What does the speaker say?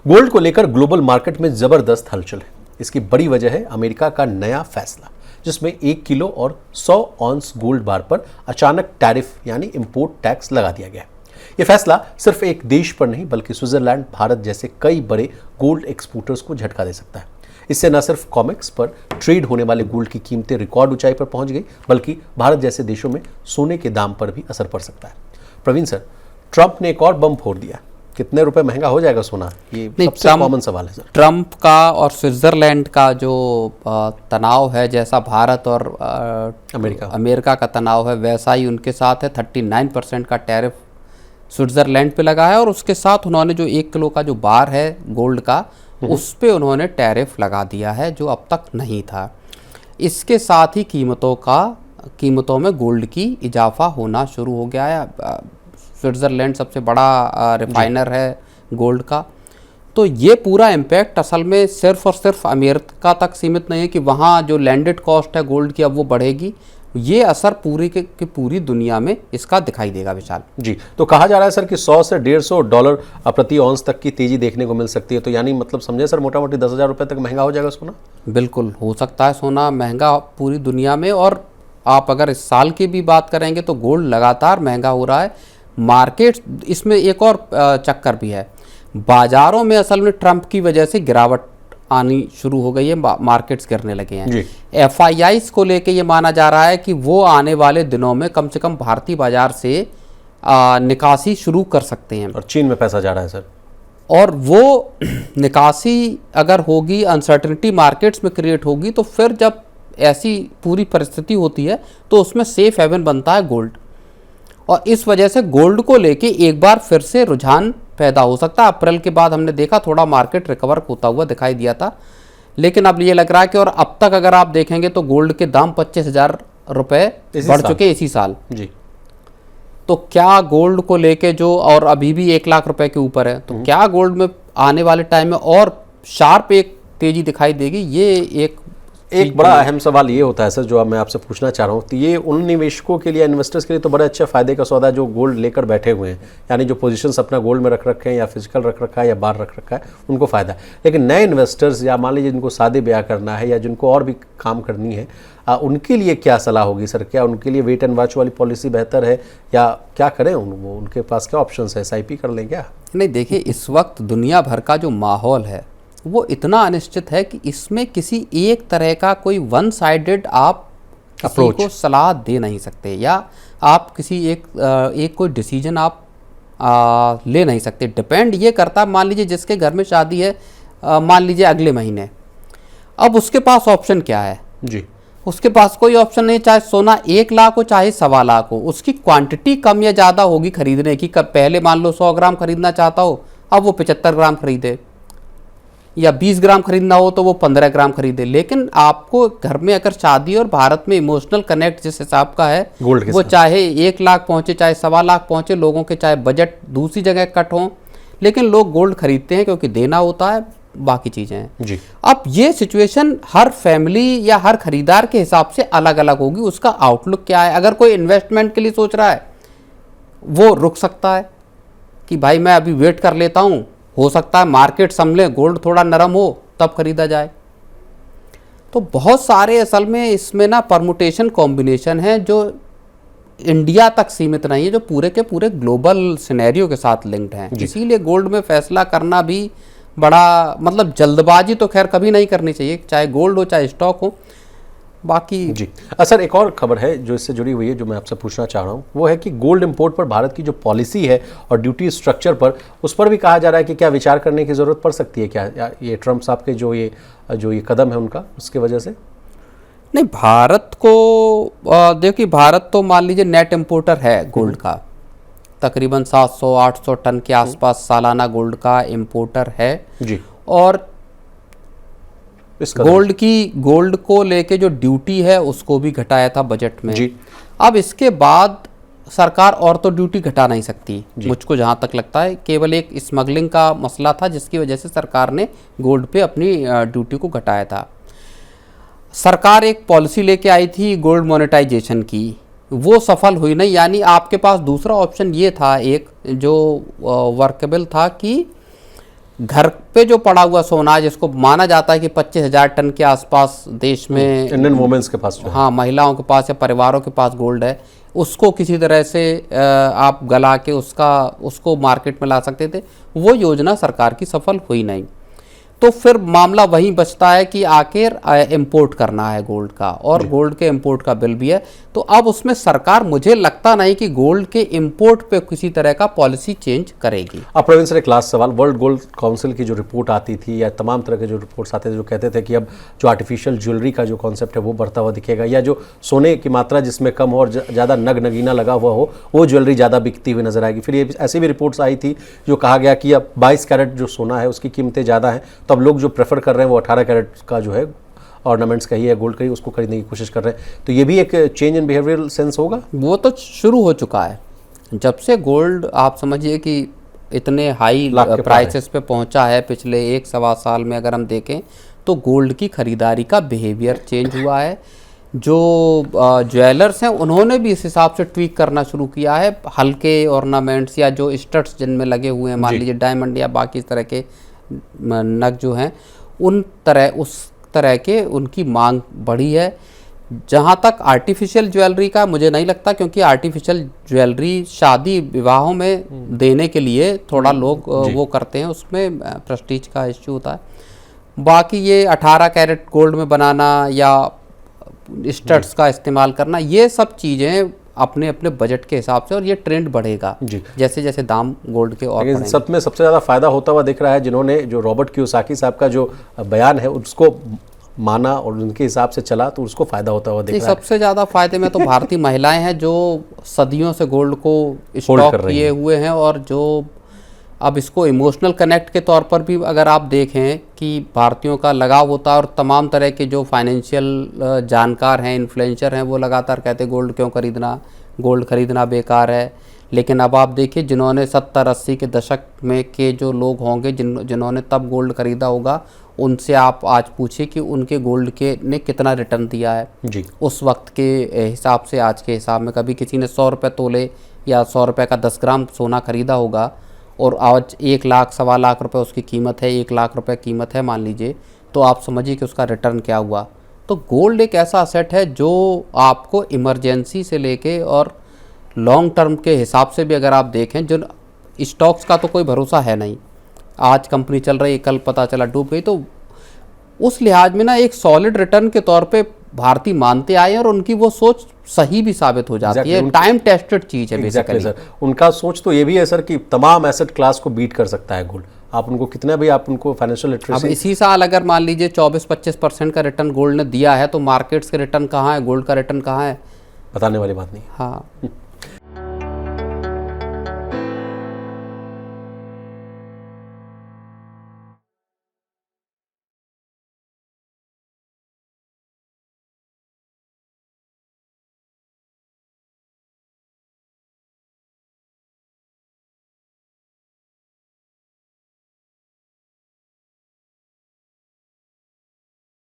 Gold को लेकर global market में जबरदस्त हलचल है। इसकी बड़ी वजह है अमेरिका का नया फैसला, जिसमें 1 किलो और 100 ऑन्स गोल्ड बार पर अचानक टैरिफ यानी इंपोर्ट टैक्स लगा दिया गया है। यह फैसला सिर्फ एक देश पर नहीं बल्कि स्विट्जरलैंड, भारत जैसे कई बड़े गोल्ड एक्सपोर्टर्स को झटका दे सकता है। इससे न सिर्फ कॉमेक्स पर ट्रेड होने वाले गोल्ड की कीमतें रिकॉर्ड ऊंचाई पर पहुंच गई, बल्कि भारत जैसे देशों में सोने के दाम पर भी असर पड़ सकता है। प्रवीण सर, ट्रंप ने एक और बम फोड़ दिया। कितने रुपए महंगा हो जाएगा सोना? ये सबसे कॉमन सवाल है सर। ट्रंप का और स्विट्जरलैंड का जो तनाव है, जैसा भारत और अमेरिका का तनाव है, वैसा ही उनके साथ है। 39% का टैरिफ स्विट्जरलैंड पे लगा है और उसके साथ उन्होंने जो 1 किलो का जो बार है गोल्ड का, उस पे उन्होंने टैरिफ लगा दिया है, जो अब तक नहीं था। इसके साथ ही कीमतों में गोल्ड की इजाफा होना शुरू हो गया है। स्विट्ज़रलैंड सबसे बड़ा रिफाइनर है गोल्ड का। तो ये पूरा इम्पैक्ट असल में सिर्फ और सिर्फ अमेरिका तक सीमित नहीं है कि वहाँ जो लैंडेड कॉस्ट है गोल्ड की अब वो बढ़ेगी। ये असर पूरी की पूरी दुनिया में इसका दिखाई देगा विशाल जी। तो कहा जा रहा है सर कि 100 से $150 प्रति ऑन्स तक की तेजी देखने को मिल सकती है। तो यानी मतलब समझे सर, मोटा मोटी 10,000 रुपये तक महंगा हो जाएगा सोना? बिल्कुल हो सकता है सोना महंगा पूरी दुनिया में। और आप अगर इस साल की भी बात करेंगे तो गोल्ड लगातार महंगा हो रहा है। मार्केट इसमें एक और चक्कर भी है, बाजारों में असल में ट्रंप की वजह से गिरावट आनी शुरू हो गई है, मार्केट्स गिरने लगे हैं। FIIs को लेके ये माना जा रहा है कि वो आने वाले दिनों में कम से कम भारतीय बाजार से निकासी शुरू कर सकते हैं। और चीन में पैसा जा रहा है सर, और वो निकासी अगर होगी, अनसर्टेनिटी मार्केट्स में क्रिएट होगी, तो फिर जब ऐसी पूरी परिस्थिति होती है तो उसमें सेफ हेवन बनता है गोल्ड। और इस वजह से गोल्ड को लेके एक बार फिर से रुझान पैदा हो सकता है। अप्रैल के बाद हमने देखा थोड़ा मार्केट रिकवर होता हुआ दिखाई दिया था, लेकिन अब ये लग रहा है कि और अब तक अगर आप देखेंगे तो गोल्ड के दाम 25,000 रुपये बढ़ चुके इसी साल जी। तो क्या गोल्ड को लेके जो, और अभी भी 1 लाख रुपए के ऊपर है, तो क्या गोल्ड में आने वाले टाइम में और शार्प एक तेजी दिखाई देगी? ये एक बड़ा अहम सवाल ये होता है सर, जो मैं आपसे पूछना चाह रहा हूँ। तो ये उन निवेशकों के लिए, इन्वेस्टर्स के लिए तो बड़े अच्छे फायदे का सौदा है जो गोल्ड लेकर बैठे हुए हैं, यानी जो पोजीशंस अपना गोल्ड में रख रखे हैं या फिजिकल रख रखा है या बाहर रख रखा है, उनको फायदा है। लेकिन नए इन्वेस्टर्स या मान लीजिए जिनको शादी ब्याह करना है या जिनको और भी काम करनी है, उनके लिए क्या सलाह होगी सर? क्या उनके लिए वेट एंड वॉच वाली पॉलिसी बेहतर है या क्या करें? उनके पास क्या ऑप्शन है? SIP कर लें क्या? नहीं, देखिए इस वक्त दुनिया भर का जो माहौल है वो इतना अनिश्चित है कि इसमें किसी एक तरह का कोई वन साइडेड आप किसी को सलाह दे नहीं सकते, या आप किसी एक कोई डिसीजन आप ले नहीं सकते। डिपेंड ये करता है, मान लीजिए जिसके घर में शादी है, मान लीजिए अगले महीने, अब उसके पास ऑप्शन क्या है जी? उसके पास कोई ऑप्शन नहीं। चाहे सोना 1 लाख हो चाहे 1.25 लाख हो, उसकी क्वांटिटी कम या ज़्यादा होगी खरीदने की। पहले मान लो 100 ग्राम खरीदना चाहता हो, अब वो 75 ग्राम खरीदे, या 20 ग्राम खरीदना हो तो वो 15 ग्राम खरीदे। लेकिन आपको घर में अगर शादी और भारत में इमोशनल कनेक्ट जिस हिसाब का है, वो चाहे 1 लाख पहुंचे चाहे 1.25 लाख पहुंचे, लोगों के चाहे बजट दूसरी जगह कट हो, लेकिन लोग गोल्ड खरीदते हैं क्योंकि देना होता है, बाकी चीज़ें हैं जी। अब ये सिचुएशन हर फैमिली या हर खरीदार के हिसाब से अलग अलग होगी। उसका आउटलुक क्या है? अगर कोई इन्वेस्टमेंट के लिए सोच रहा है वो रुक सकता है कि भाई मैं अभी वेट कर लेता हूँ, हो सकता है मार्केट संभले, गोल्ड थोड़ा नरम हो तब खरीदा जाए। तो बहुत सारे असल में इसमें ना परमुटेशन कॉम्बिनेशन है जो इंडिया तक सीमित नहीं है, जो पूरे के पूरे ग्लोबल सिनेरियो के साथ लिंक्ड हैं। इसीलिए गोल्ड में फैसला करना भी बड़ा, मतलब जल्दबाजी तो खैर कभी नहीं करनी चाहिए, चाहे गोल्ड हो चाहे स्टॉक हो। बाकी जी सर, एक और खबर है जो इससे जुड़ी हुई है, जो मैं आपसे पूछना चाह रहा हूँ, वो है कि गोल्ड इंपोर्ट पर भारत की जो पॉलिसी है और ड्यूटी स्ट्रक्चर पर, उस पर भी कहा जा रहा है कि क्या विचार करने की ज़रूरत पड़ सकती है क्या ये ट्रंप साहब के जो ये कदम है उनका, उसके वजह से? नहीं, भारत को देखिए, भारत तो मान लीजिए नेट इंपोर्टर है गोल्ड का, तकरीबन 700-800 टन के आसपास सालाना गोल्ड का इंपोर्टर है जी। और गोल्ड को लेके जो ड्यूटी है उसको भी घटाया था बजट में जी। अब इसके बाद सरकार और तो ड्यूटी घटा नहीं सकती, मुझको जहाँ तक लगता है। केवल एक स्मगलिंग का मसला था जिसकी वजह से सरकार ने गोल्ड पे अपनी ड्यूटी को घटाया था। सरकार एक पॉलिसी लेके आई थी गोल्ड मोनेटाइजेशन की, वो सफल हुई नहीं। यानी आपके पास दूसरा ऑप्शन ये था एक जो वर्केबल था कि घर पे जो पड़ा हुआ सोना है, जिसको माना जाता है कि 25,000 टन के आसपास देश में इंडियन वुमेन्स के पास जो है, हाँ, महिलाओं के पास या परिवारों के पास गोल्ड है, उसको किसी तरह से आप गला के उसको मार्केट में ला सकते थे। वो योजना सरकार की सफल हुई नहीं। तो फिर मामला वहीं बचता है कि आखिर इंपोर्ट करना है गोल्ड का, और गोल्ड के इंपोर्ट का बिल भी है। तो अब उसमें सरकार, मुझे लगता नहीं कि गोल्ड के इंपोर्ट पे किसी तरह का पॉलिसी चेंज करेगी। अब प्रवीण सर, एक लास्ट सवाल, वर्ल्ड गोल्ड काउंसिल की जो रिपोर्ट आती थी या तमाम तरह के जो रिपोर्ट्स आते थे जो कहते थे कि अब जो आर्टिफिशियल ज्वेलरी का जो कॉन्सेप्ट है वो बढ़ता हुआ दिखेगा, या जो सोने की मात्रा जिसमें कम हो और ज़्यादा नगीना लगा हुआ हो वो ज्वेलरी ज़्यादा बिकती हुई नजर आएगी। फिर ये ऐसी भी रिपोर्ट्स आई थी जो कहा गया कि अब 22 कैरेट जो सोना है उसकी कीमतें ज़्यादा हैं, तो अब लोग जो प्रेफर कर रहे हैं वो 18 कैरेट का जो है ऑर्नामेंट्स का ही है, गोल्ड का ही, उसको खरीदने की कोशिश कर रहे हैं। तो ये भी एक चेंज इन बिहेवियरल सेंस होगा। वो तो शुरू हो चुका है। जब से गोल्ड आप समझिए कि इतने हाई प्राइसेस पे पहुंचा है, पिछले 1-1.25 साल में अगर हम देखें तो गोल्ड की खरीदारी का बिहेवियर चेंज हुआ है। जो ज्वेलर्स हैं उन्होंने भी इस हिसाब से ट्वीक करना शुरू किया है। हल्के ऑर्नामेंट्स या जो स्टड्स जिनमें लगे हुए हैं, मान लीजिए डायमंड या बाकी इस तरह के नग जो हैं, उस तरह के उनकी मांग बढ़ी है। जहाँ तक आर्टिफिशियल ज्वेलरी का, मुझे नहीं लगता, क्योंकि आर्टिफिशियल ज्वेलरी शादी विवाहों में देने के लिए थोड़ा लोग वो करते हैं, उसमें प्रेस्टीज का इश्यू होता है। बाकी ये 18 कैरेट गोल्ड में बनाना या स्टड्स का इस्तेमाल करना, ये सब चीज़ें अपने अपने बजट के हिसाब से, और ये ट्रेंड बढ़ेगा जैसे जैसे दाम गोल्ड के और बढ़ेंगे। सब में सबसे ज़्यादा फायदा होता हुआ दिख रहा है जिन्होंने, जो रॉबर्ट कियोसाकी साहब का जो बयान है उसको माना और उनके हिसाब से चला, तो उसको फायदा होता हुआ दिख रहा है। सबसे ज़्यादा फायदे में तो भारतीय महिलाएं हैं जो सदियों से गोल्ड को स्टॉक किए हुए हैं, और जो अब इसको इमोशनल कनेक्ट के तौर पर भी अगर आप देखें कि भारतीयों का लगाव होता है, और तमाम तरह के जो फाइनेंशियल जानकार हैं, इन्फ्लुएंसर हैं, वो लगातार कहते हैं गोल्ड क्यों खरीदना, गोल्ड खरीदना बेकार है। लेकिन अब आप देखिए, जिन्होंने 70-80 के दशक में के जो लोग होंगे जिन्होंने तब गोल्ड खरीदा होगा, उनसे आप आज पूछिए कि उनके गोल्ड के ने कितना रिटर्न दिया है जी। उस वक्त के हिसाब से आज के हिसाब में कभी किसी ने 100 रुपये तोले या 100 रुपये का 10 ग्राम सोना खरीदा होगा, और आज 1 लाख 1.25 लाख रुपए उसकी कीमत है, 1 लाख रुपए कीमत है मान लीजिए, तो आप समझिए कि उसका रिटर्न क्या हुआ। तो गोल्ड एक ऐसा असेट है जो आपको इमरजेंसी से लेके और लॉन्ग टर्म के हिसाब से भी अगर आप देखें, जो स्टॉक्स का तो कोई भरोसा है नहीं, आज कंपनी चल रही है, कल पता चला डूब गई, तो उस लिहाज में ना एक सॉलिड रिटर्न के तौर पे भारतीय मानते आए, और उनकी वो सोच सही भी साबित हो जाती है। टाइम टेस्टेड चीज है बेसिकली सर। उनका सोच तो ये भी है सर कि तमाम एसेट क्लास को बीट कर सकता है गोल्ड। आप उनको कितना भी, आप उनको फाइनेंशियल लिटरेसी, अब इसी साल अगर मान लीजिए 24-25% का रिटर्न गोल्ड ने दिया है, तो मार्केट्स के रिटर्न कहाँ है, गोल्ड का रिटर्न कहाँ है, बताने वाली बात नहीं। हाँ।